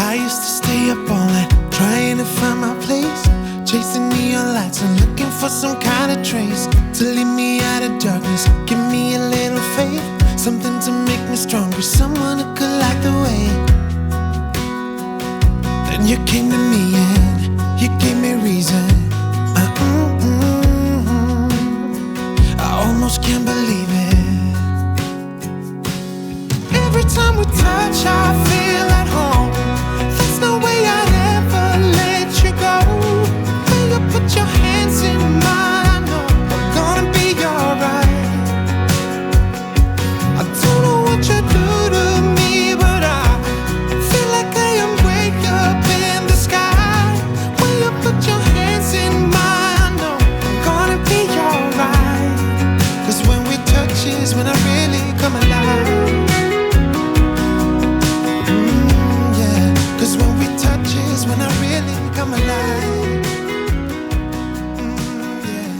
I used to stay up all night trying to find my place, chasing neon lights and looking for some kind of trace to lead me out of darkness. Give me a little faith, something to make me stronger, someone who could light the way. Then you came to me and you gave me reason. I almost can't believe it. Every time we touch, I feel at home. There's no way I'd ever let you go. When you put your hands in mine, I know I'm gonna be alright. I don't know what you do to me, but I feel like I am way up in the sky. When you put your hands in mine, I know I'm gonna be alright. 'Cause when we touch is when I really come alive. Yeah, 'cause when we touch is when I really come alive. Yeah.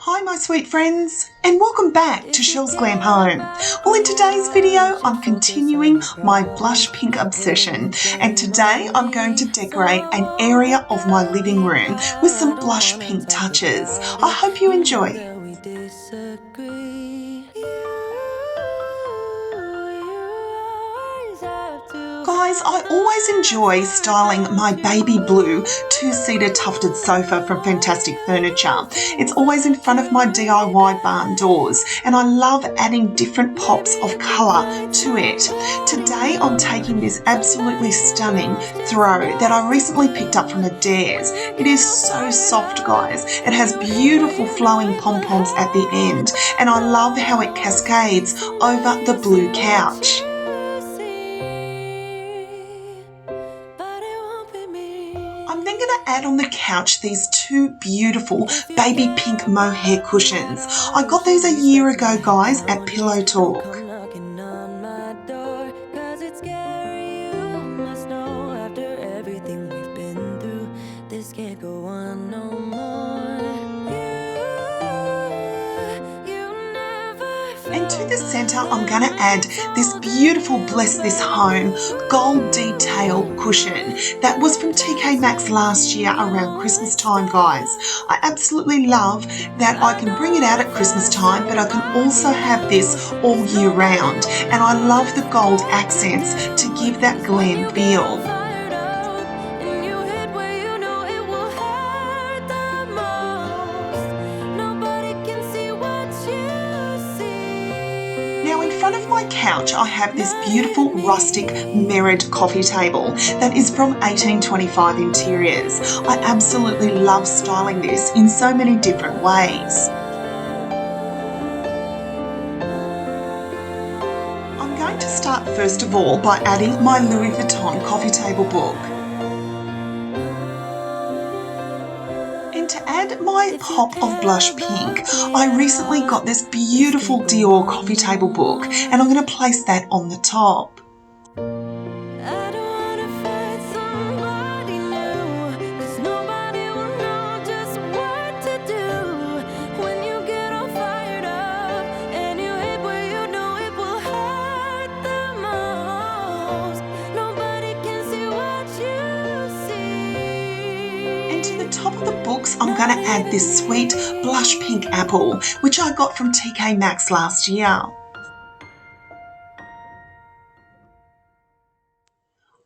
Hi my sweet friends, and welcome back to Chelle's Glam Home. Well, in today's video I'm continuing my blush pink obsession, and today I'm going to decorate an area of my living room with some blush pink touches. I hope you enjoy. Guys, I always enjoy styling my baby blue two-seater tufted sofa from Fantastic Furniture. It's always in front of my DIY barn doors, and I love adding different pops of colour to it. Today I'm taking this absolutely stunning throw that I recently picked up from Adairs. It is so soft, guys. It has beautiful flowing pom-poms at the end, and I love how it cascades over the blue couch. I'm then going to add on the couch these two beautiful baby pink mohair cushions. I got these a year ago, guys, at Pillow Talk. And to the centre, I'm going to add this beautiful Bless This Home gold detail cushion that was from TK Maxx last year around Christmas time, guys. I absolutely love that I can bring it out at Christmas time, but I can also have this all year round. And I love the gold accents to give that glam feel. Now in front of my couch I have this beautiful rustic mirrored coffee table that is from 1825 Interiors. I absolutely love styling this in so many different ways. I'm going to start first of all by adding my Louis Vuitton coffee table book. And to add my pop of blush pink, I recently got this beautiful Dior coffee table book, and I'm going to place that on the top. Top of the books, I'm going to add this sweet blush pink apple, which I got from TK Maxx last year.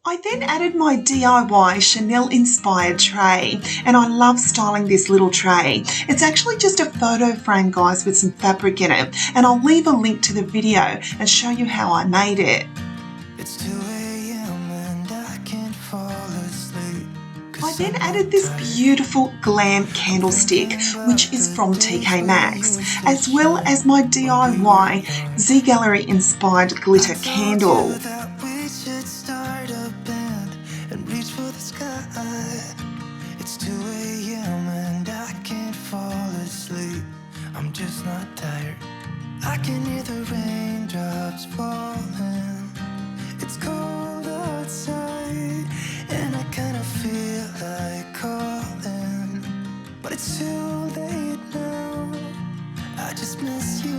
I then added my DIY Chanel inspired tray, and I love styling this little tray. It's actually just a photo frame, guys, with some fabric in it, and I'll leave a link to the video and show you how I made it. It's 2 a.m. and I can't fall asleep. I then added this beautiful glam candlestick, which is from TK Maxx, as well as my DIY Z Gallery inspired glitter candle. It's 2 a.m. and I can't fall asleep. I'm just not tired. I can hear the raindrops falling. It's cold outside and I kinda feel like calling, but it's too late now. I just miss you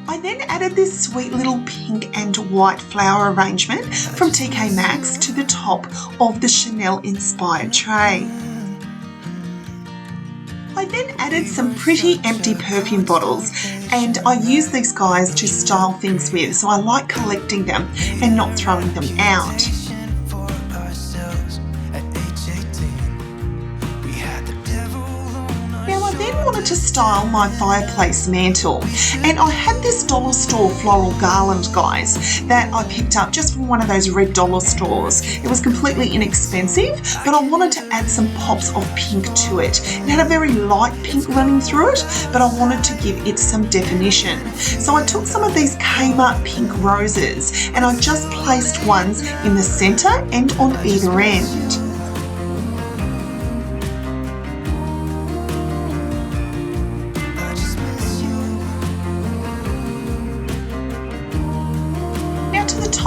I then added this sweet little pink and white flower arrangement from TK Maxx to the top of the Chanel inspired tray. I then added some pretty empty perfume bottles, and I use these guys to style things with, so I like collecting them and not throwing them out. Now I then wanted to style my fireplace mantle, and I had this dollar store floral garland, guys, that I picked up just from one of those red dollar stores. It was completely inexpensive, but I wanted to add some pops of pink to it. It had a very light pink running through it, but I wanted to give it some definition. So I took some of these Kmart pink roses and I just placed ones in the centre and on either end.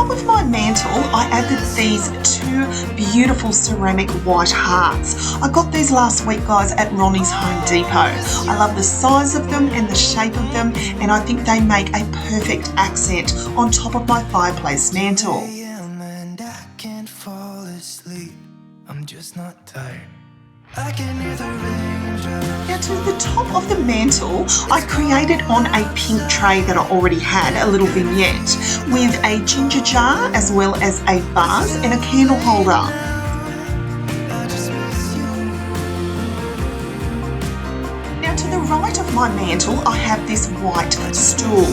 Of my mantle, I added these two beautiful ceramic white hearts. I got these last week, guys, at Ronnie's Home Depot. I love the size of them and the shape of them, and I think they make a perfect accent on top of my fireplace mantle. I'm just not tired. I can hear the raindrops. Now to the top of the mantle, I created on a pink tray that I already had a little vignette with a ginger jar as well as a vase and a candle holder. Now to the right of my mantle, I have this white stool,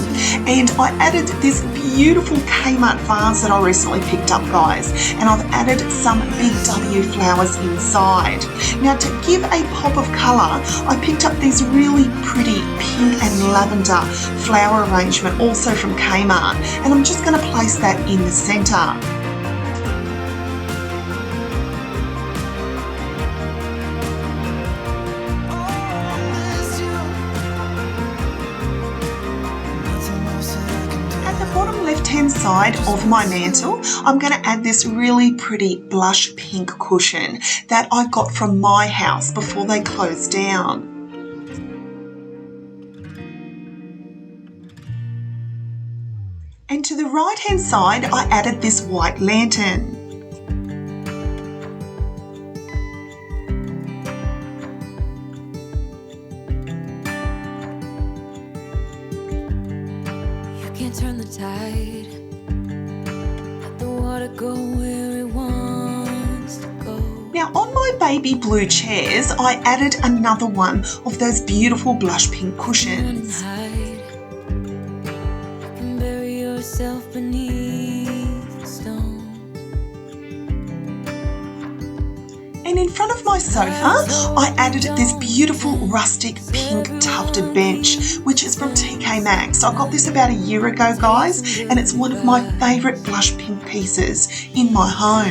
and I added this beautiful Kmart vase that I recently picked up, guys, and I've added some big W flowers inside. Now to give a pop of colour, I picked up these really pretty pink and lavender flower arrangement, also from Kmart, and I'm just going to place that in the centre. Left-hand side of my mantle, I'm going to add this really pretty blush pink cushion that I got from my house before they closed down. And to the right-hand side, I added this white lantern. Turn the tide, let the water go where it wants to go. Now on my baby blue chairs, I added another one of those beautiful blush pink cushions. You can bury yourself beneath the stones. And in front of my sofa, I added this beautiful rustic pink tufted bench, which is from TK Maxx. I got this about a year ago, guys, and it's one of my favourite blush pink pieces in my home.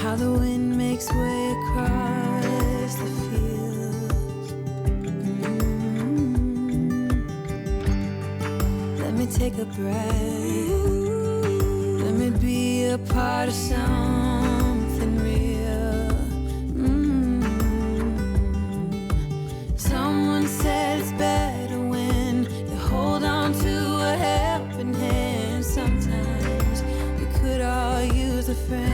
How the wind makes way across the fields. Let me take a breath. Let me be a part of something real. Someone said it's better when you hold on to a helping hand. Sometimes we could all use a friend.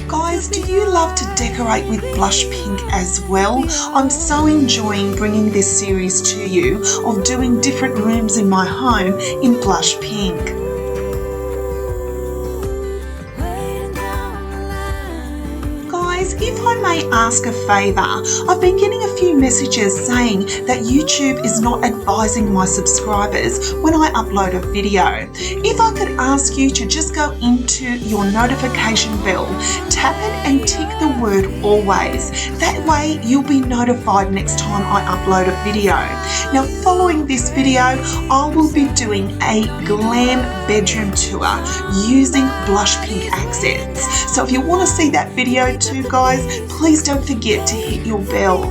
Guys, do you love to decorate with blush pink as well? I'm so enjoying bringing this series to you of doing different rooms in my home in blush pink. Guys, if I may ask a favour? I've been getting a few messages saying that YouTube is not advising my subscribers when I upload a video. If I could ask you to just go into your notification bell, tap it and tick the word always. That way you'll be notified next time I upload a video. Now following this video, I will be doing a glam bedroom tour using blush pink accents. So if you want to see that video too guys, please don't forget to hit your bell.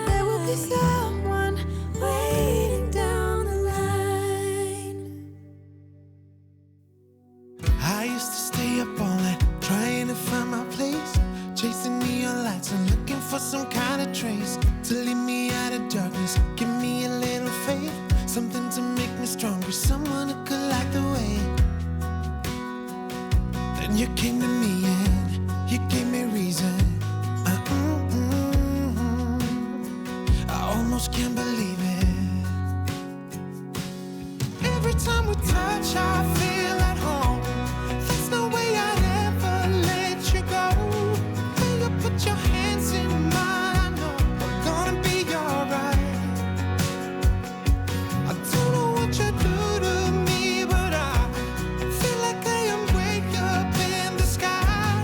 There will be someone waiting down the line. I used to stay up all night trying to find my place, chasing neon lights and looking for some kind of trace to lead me out of darkness. Give me a little faith, something to make me stronger, someone who could light the way. Then you came to me and you gave me reason. I almost can't believe it. Every time we touch, I feel at home. There's no way I'd ever let you go. When you put your hands in mine, I know we're gonna be alright. I don't know what you do to me, but I feel like I am way up in the sky.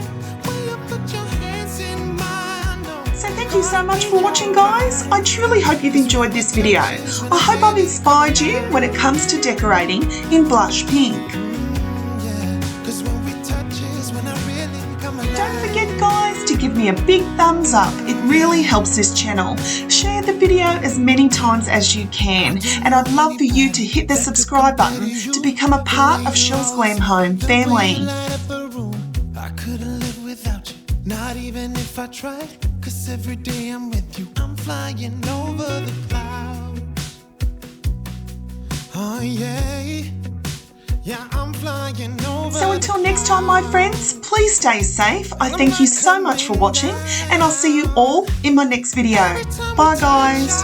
When you put your hands in mine, I know. So thank you so much for watching guys. I truly hope you've enjoyed this video. I hope I've inspired you when it comes to decorating in blush pink. Yeah, 'cause when we touch is when I really come alive. Don't forget guys to give me a big thumbs up. It really helps this channel. Share the video as many times as you can, and I'd love for you to hit the subscribe button to become a part of Chelle's Glam Home family. I couldn't live without you, not even if I tried. 'Cause every day I'm with you, I'm flying over the clouds. Oh yeah, yeah, I'm flying over. So until next time my friends, please stay safe. I thank you so much for watching, and I'll see you all in my next video. Bye guys.